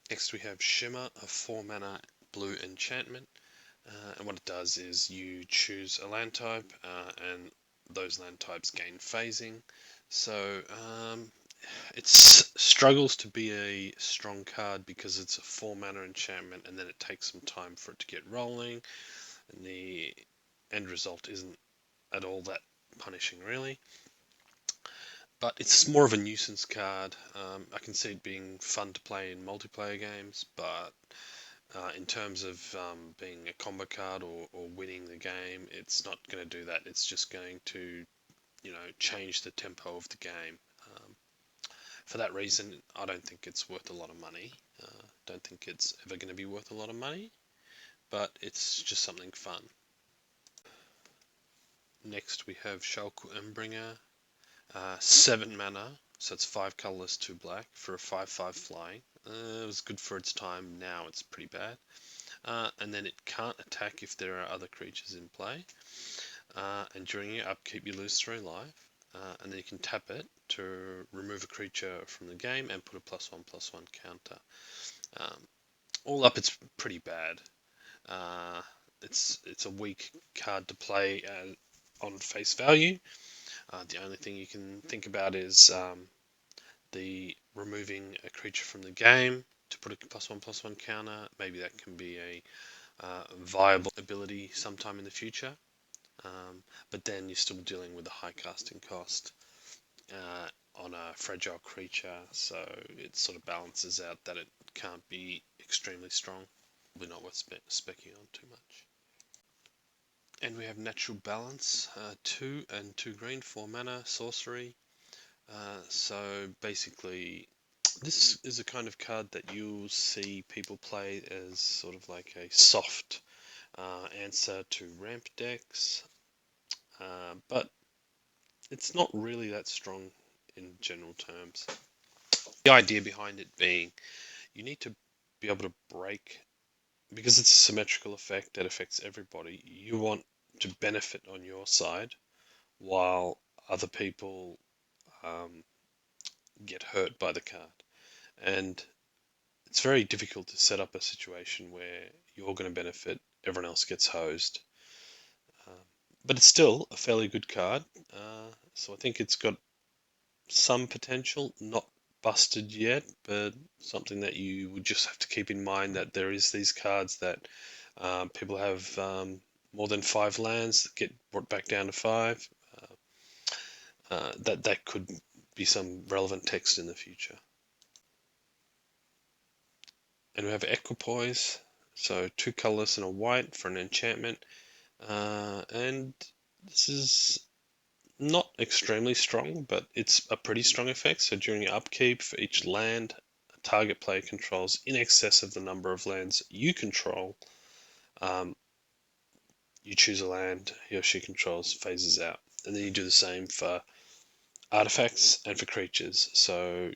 Next we have Shimmer, a 4 mana blue enchantment. And what it does is you choose a land type, and those land types gain phasing. So it struggles to be a strong card because it's a 4 mana enchantment, and then it takes some time for it to get rolling, and the end result isn't at all that punishing, really. But it's more of a nuisance card. I can see it being fun to play in multiplayer games, but in terms of being a combo card or winning the game, it's not going to do that. It's just going to, change the tempo of the game. Um, for that reason, I don't think it's worth a lot of money. Don't think it's ever going to be worth a lot of money, but it's just something fun. Next, we have Shulk Embringer, 7 mana, so it's 5 colorless, 2 black for a 5/5 flying. It was good for its time. Now it's pretty bad. And then it can't attack if there are other creatures in play. And during your upkeep, you lose 3 life. And then you can tap it to remove a creature from the game and put a +1/+1 counter. Um, all up, it's pretty bad. Uh, it's a weak card to play on face value. The only thing you can think about is the removing a creature from the game to put a +1/+1 counter. Maybe that can be a viable ability sometime in the future. But then you're still dealing with a high casting cost on a fragile creature, so it sort of balances out that it can't be extremely strong. Probably not worth specking on too much. And we have Natural Balance, 2 and 2 green, 4 mana, sorcery. So basically, this is a kind of card that you'll see people play as sort of like a soft answer to ramp decks, but it's not really that strong in general terms. The idea behind it being you need to be able to break, because it's a symmetrical effect that affects everybody. You want to benefit on your side while other people um, get hurt by the card. And it's very difficult to set up a situation where you're going to benefit, everyone else gets hosed. Um, but it's still a fairly good card. So I think it's got some potential, not busted yet, but something that you would just have to keep in mind, that there is these cards that people have more than 5 lands that get brought back down to 5. That could be some relevant text in the future. And we have Equipoise, so 2 colorless and a white for an enchantment. And this is not extremely strong, but it's a pretty strong effect. So during your upkeep, for each land a target player controls in excess of the number of lands you control, um, you choose a land he or she controls, phases out. And then you do the same for artifacts and for creatures. So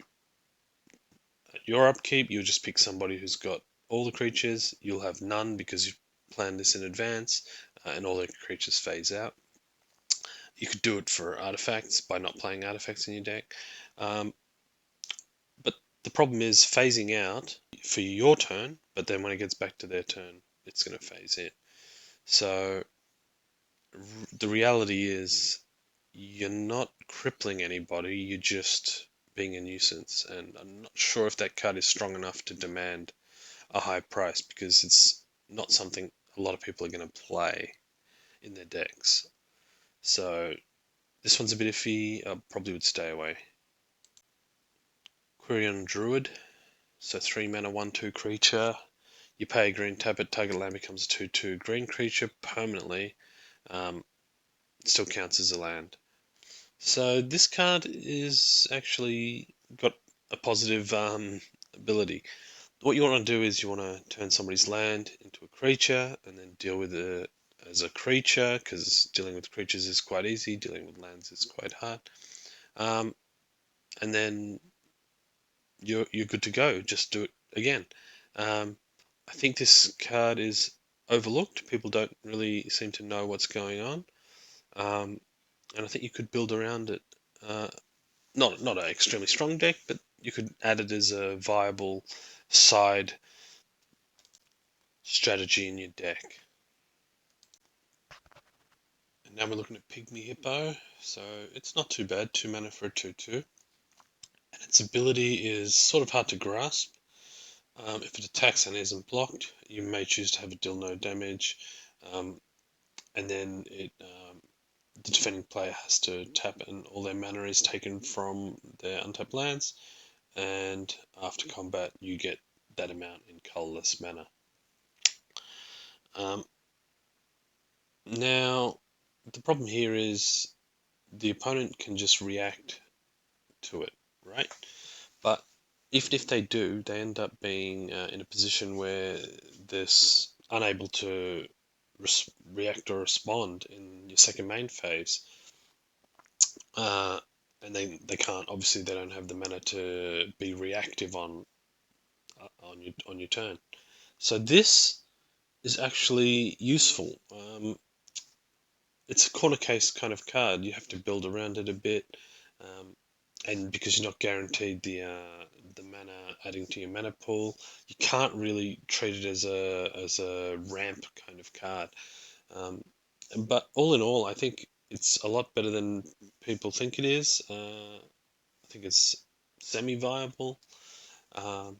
at your upkeep, you'll just pick somebody who's got all the creatures. You'll have none because you've planned this in advance, and all the creatures phase out. You could do it for artifacts by not playing artifacts in your deck. Um, but the problem is phasing out for your turn, but then when it gets back to their turn, it's going to phase in. So the reality is you're not crippling anybody, you're just being a nuisance. And I'm not sure if that card is strong enough to demand a high price, because it's not something a lot of people are going to play in their decks. So this one's a bit iffy. I probably would stay away. Quirion Druid, so 3 mana 1/2 creature. You pay a green, tap it, target land becomes a 2/2 green creature permanently. It still counts as a land. So this card is actually got a positive ability. What you want to do is you want to turn somebody's land into a creature and then deal with it as a creature, because dealing with creatures is quite easy, dealing with lands is quite hard. Um, and then you're good to go. Just do it again. Um, I think this card is overlooked. People don't really seem to know what's going on, and I think you could build around it. Not an extremely strong deck, but you could add it as a viable side strategy in your deck. And now we're looking at Pygmy Hippo. So it's not too bad, 2 mana for a 2/2. And its ability is sort of hard to grasp. If it attacks and isn't blocked, you may choose to have it deal no damage. And then the defending player has to tap, and all their mana is taken from their untapped lands. And after combat, you get that amount in colorless mana. Now, the problem here is the opponent can just react to it, right? But even if they do, they end up being in a position where they're unable to react or respond in your second main phase. And they can't, obviously they don't have the mana to be reactive on your turn. So this is actually useful. It's a corner case kind of card. You have to build around it a bit, and because you're not guaranteed the mana adding to your mana pool, you can't really treat it as a ramp kind of card. But all in all, I think it's a lot better than people think it is. I think it's semi-viable. Um,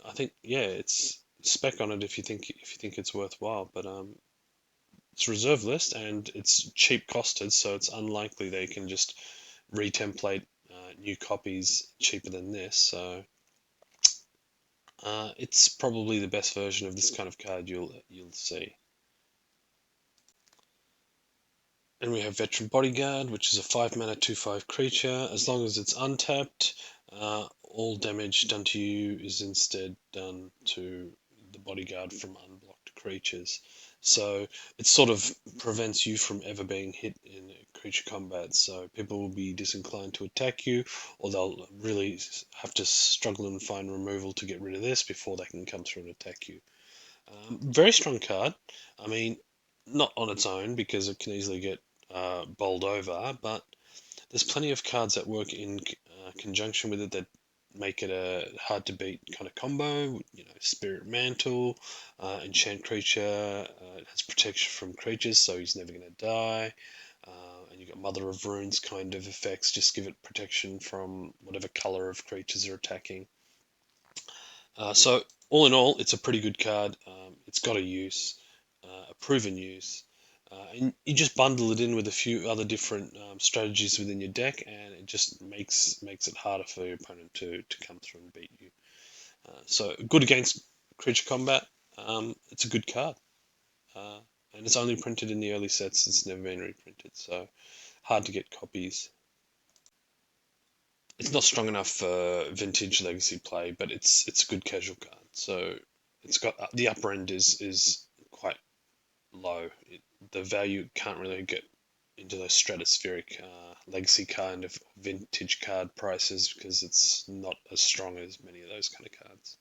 I think it's spec on it if you think it's worthwhile, but it's reserve list and it's cheap costed, so it's unlikely they can just retemplate new copies cheaper than this. So it's probably the best version of this kind of card you'll see. And we have Veteran Bodyguard, which is a 5 mana 2/5 creature. As long as it's untapped, all damage done to you is instead done to the bodyguard from unblocked creatures. So it sort of prevents you from ever being hit in creature combat. So people will be disinclined to attack you, or they'll really have to struggle and find removal to get rid of this before they can come through and attack you. Very strong card. I mean, not on its own because it can easily get bowled over, but there's plenty of cards that work in conjunction with it that make it a hard to beat kind of combo. You know, Spirit Mantle, Enchant Creature. It has protection from creatures, so he's never going to die. And you got Mother of Runes kind of effects. Just give it protection from whatever color of creatures are attacking. So all in all, it's a pretty good card. It's got a use, a proven use, and you just bundle it in with a few other different strategies within your deck, and it just makes it harder for your opponent to come through and beat you. So good against creature combat. It's a good card, uh, and it's only printed in the early sets. It's never been reprinted, so hard to get copies. It's not strong enough for vintage legacy play, but it's a good casual card. So it's got the upper end is quite low. The value can't really get into those stratospheric legacy kind of vintage card prices because it's not as strong as many of those kind of cards.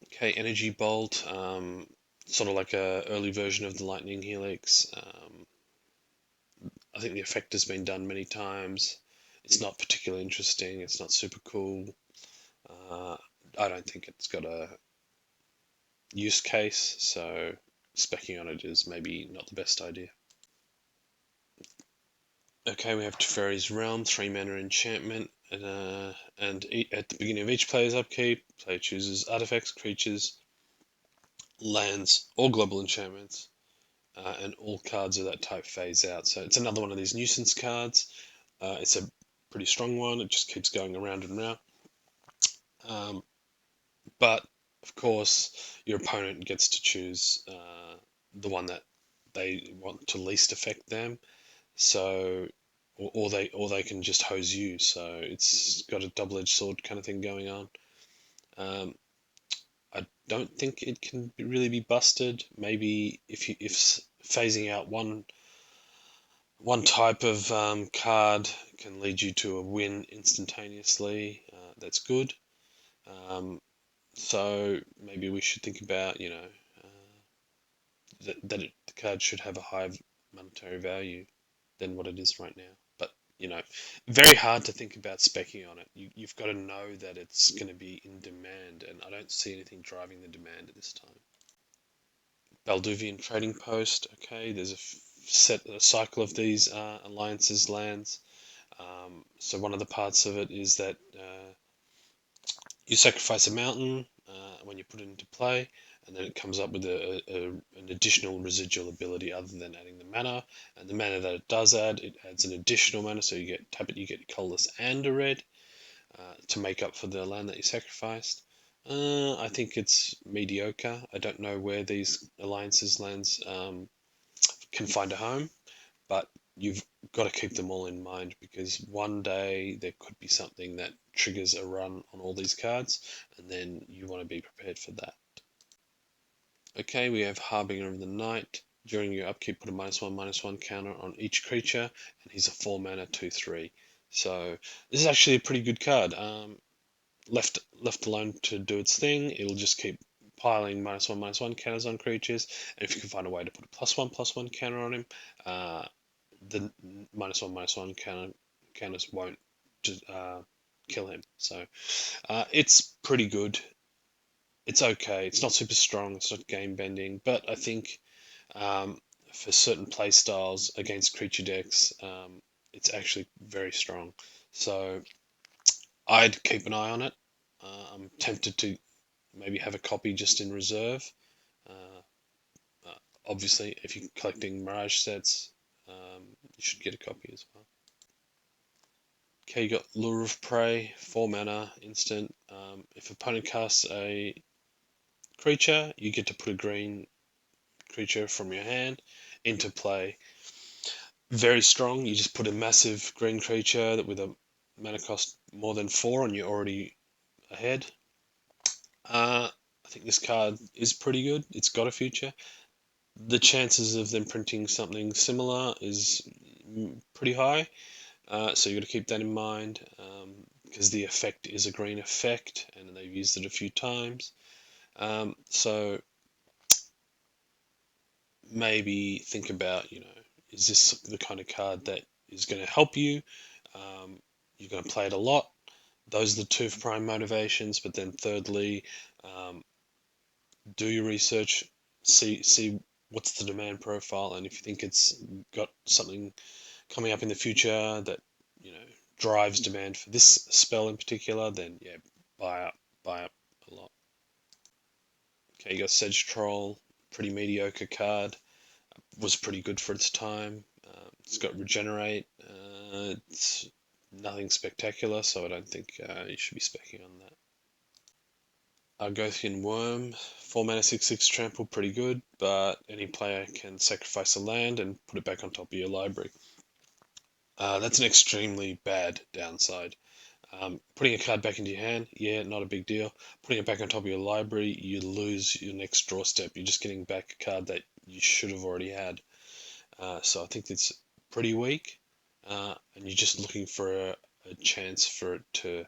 Okay, Energy Bolt, sort of like a early version of the Lightning Helix. I think the effect has been done many times. It's not particularly interesting. It's not super cool. Uh, I don't think it's got a use case, so specking on it is maybe not the best idea. Okay, we have Teferi's Realm, 3 mana enchantment, and at the beginning of each player's upkeep, player chooses artifacts, creatures, lands, or global enchantments, and all cards of that type phase out. So it's another one of these nuisance cards. It's a pretty strong one. It just keeps going around and around. But of course, your opponent gets to choose the one that they want to least affect them. So, or they can just hose you. So it's got a double-edged sword kind of thing going on. I don't think it can really be busted. Maybe if phasing out one type of card can lead you to a win instantaneously, that's good. So maybe we should think about, that the card should have a higher monetary value than what it is right now. But very hard to think about speccing on it. You've got to know that it's going to be in demand, and I don't see anything driving the demand at this time. Balduvian Trading Post. Okay, there's a cycle of these alliances lands. So one of the parts of it is that you sacrifice a mountain when you put it into play, and then it comes up with an additional residual ability other than adding the mana. And the mana that it does add, it adds an additional mana, so you get tap it, you get colorless and a red to make up for the land that you sacrificed. I think it's mediocre. I don't know where these alliances lands can find a home, but you've got to keep them all in mind because one day there could be something that triggers a run on all these cards, and then you want to be prepared for that. Okay, we have Harbinger of the Night. During your upkeep, put a -1/-1 counter on each creature, and he's a 4 mana 2/3. So this is actually a pretty good card. Left alone to do its thing, it'll just keep piling -1/-1 counters on creatures, and if you can find a way to put a +1/+1 counter on him, the -1/-1 counters won't kill him. So it's pretty good. It's okay. It's not super strong. It's not game bending, but I think um, for certain play styles against creature decks, it's actually very strong. So I'd keep an eye on it. I'm tempted to maybe have a copy just in reserve. Uh, Obviously, if you're collecting Mirage sets, you should get a copy as well. Okay, you got Lure of Prey, 4 mana, instant. If opponent casts a creature, you get to put a green creature from your hand into play. Very strong. You just put a massive green creature that with a mana cost more than 4 and you're already ahead. I think this card is pretty good. It's got a future. The chances of them printing something similar is pretty high. So you got to keep that in mind because the effect is a green effect, and they've used it a few times. So maybe think about, is this the kind of card that is going to help you? You're going to play it a lot. Those are the two prime motivations. But then thirdly, do your research, see what's the demand profile, and if you think it's got something coming up in the future that drives demand for this spell in particular, then yeah, buy up a lot. Okay, you got Sedge Troll, pretty mediocre card. Was pretty good for its time. It's got Regenerate. It's nothing spectacular, so I don't think you should be specking on that. Argothian Worm, 4 mana 6/6 trample, pretty good, but any player can sacrifice a land and put it back on top of your library. That's an extremely bad downside. Putting a card back into your hand, yeah, not a big deal. Putting it back on top of your library, you lose your next draw step. You're just getting back a card that you should have already had. So I think it's pretty weak, and you're just looking for a chance for it to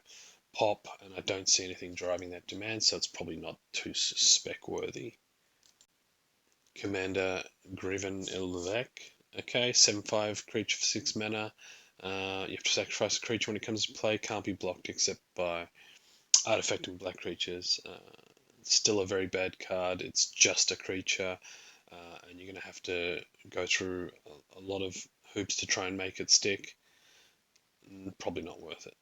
pop, and I don't see anything driving that demand, so it's probably not too spec worthy. Commander Griven Ilvek. Okay, 7/5 creature for 6 mana. You have to sacrifice a creature when it comes to play. Can't be blocked except by artifact and black creatures. It's still a very bad card. It's just a creature, and you're going to have to go through a lot of hoops to try and make it stick. Probably not worth it.